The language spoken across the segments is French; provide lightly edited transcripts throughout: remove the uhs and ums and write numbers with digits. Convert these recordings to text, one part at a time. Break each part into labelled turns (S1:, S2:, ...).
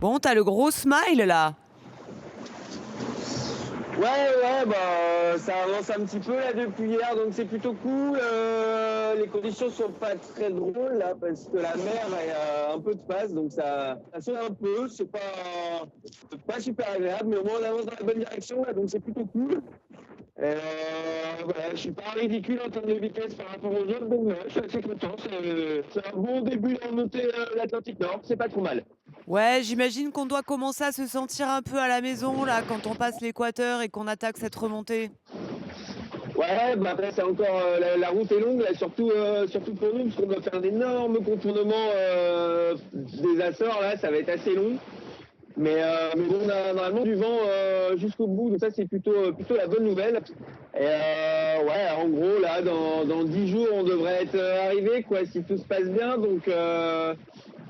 S1: Bon, t'as le gros smile là.
S2: Ouais, bah ça avance un petit peu là depuis hier, donc c'est plutôt cool. Les conditions sont pas très drôles là parce que la mer a un peu de face, donc ça sonne un peu. C'est pas super agréable, mais au moins on avance dans la bonne direction là, donc c'est plutôt cool. Voilà, je suis pas ridicule en termes de vitesse par rapport aux autres, donc je suis assez content. C'est un bon début de montée l'Atlantique Nord, c'est pas trop mal.
S1: Ouais, j'imagine qu'on doit commencer à se sentir un peu à la maison là quand on passe l'équateur et qu'on attaque cette remontée.
S2: Ouais, bah après c'est encore la route est longue là, surtout pour nous parce qu'on doit faire un énorme contournement des Açores là, ça va être assez long. Mais bon, on a normalement du vent jusqu'au bout, donc ça c'est plutôt la bonne nouvelle. Et ouais, en gros là, dans 10 jours on devrait être arrivé quoi, si tout se passe bien.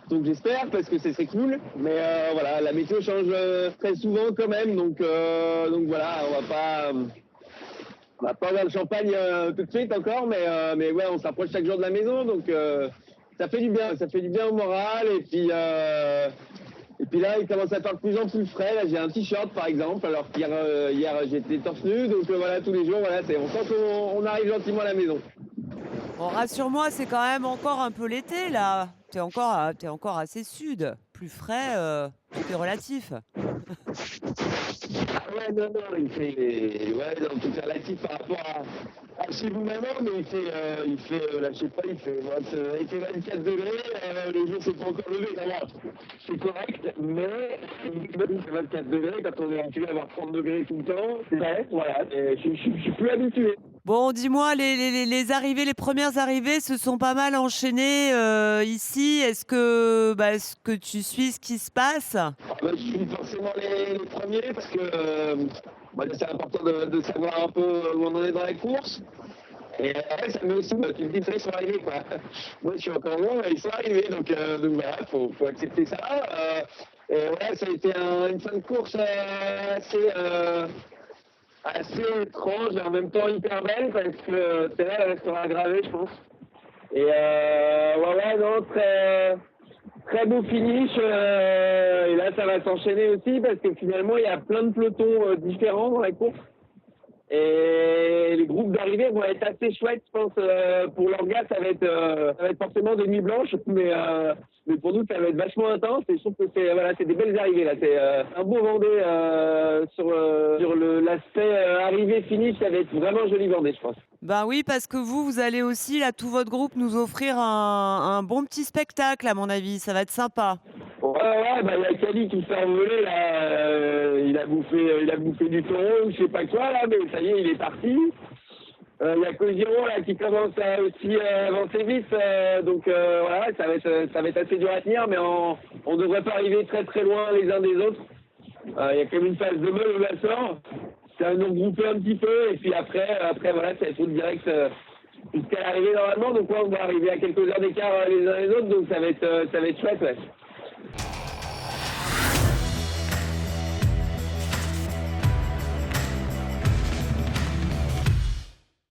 S2: Donc j'espère parce que ce serait cool. Mais voilà, la météo change très souvent quand même, donc voilà, on va pas avoir le champagne tout de suite encore, mais ouais, on s'approche chaque jour de la maison, donc ça fait du bien au moral. Et puis là, il commence à faire de plus en plus frais. Là, j'ai un t-shirt par exemple, alors qu'hier j'étais torse nu, donc voilà, tous les jours, voilà, on sent qu'on arrive gentiment à la maison.
S1: Bon, rassure-moi, c'est quand même encore un peu l'été là. T'es encore assez sud. Plus frais, tout est relatif.
S2: Ah ouais, non, il fait, ouais, non, tout est relatif par rapport à chez vous maintenant, mais là, je sais pas, il fait 24 degrés, le jour s'est pas encore levé, d'ailleurs, c'est correct, mais il fait 24 degrés, quand on est habitué à avoir 30 degrés tout le temps, c'est vrai, voilà, je suis plus habitué.
S1: Bon, dis-moi, les arrivées, les premières arrivées se sont pas mal enchaînées ici. Est-ce que tu suis ce qui se passe?
S2: Ah bah, je suis forcément les premiers parce que bah, c'est important de savoir un peu où on en est dans la course. Et ouais, ça met aussi, tu te dis, ça, ils sont arrivés, quoi. Moi, je suis encore loin, mais ils sont arrivés, donc voilà, faut accepter ça. Et ouais, ça a été une fin de course assez étrange et en même temps hyper belle parce que c'est là, elle restera gravée, je pense. Et ouais, non, très beau finish. Et là, ça va s'enchaîner aussi parce que finalement, il y a plein de pelotons différents dans la course. Et les groupes d'arrivée vont être assez chouettes, je pense. Pour l'orga, ça va être forcément des nuits blanches, mais pour nous, ça va être vachement intense. Et je trouve que c'est des belles arrivées là. C'est un beau Vendée sur l'aspect arrivée-finish. Ça va être vraiment joli Vendée, je pense.
S1: Ben oui, parce que vous allez aussi, là, tout votre groupe, nous offrir un bon petit spectacle, à mon avis. Ça va être sympa.
S2: Ouais, bah il y a Cali qui s'est envolé là, il a bouffé du taureau ou je sais pas quoi là, mais ça y est, il est parti. Il y a Cosiro là qui commence à aussi avancer vite, donc voilà, ça va être assez dur à tenir, mais on devrait pas arriver très très loin les uns des autres. Il y a quand même une phase de meule où la sort, ça va nous regrouper un petit peu, et puis après voilà, ça va être route direct jusqu'à l'arrivée normalement, donc ouais, on va arriver à quelques heures d'écart les uns les autres, donc ça va être chouette, ouais.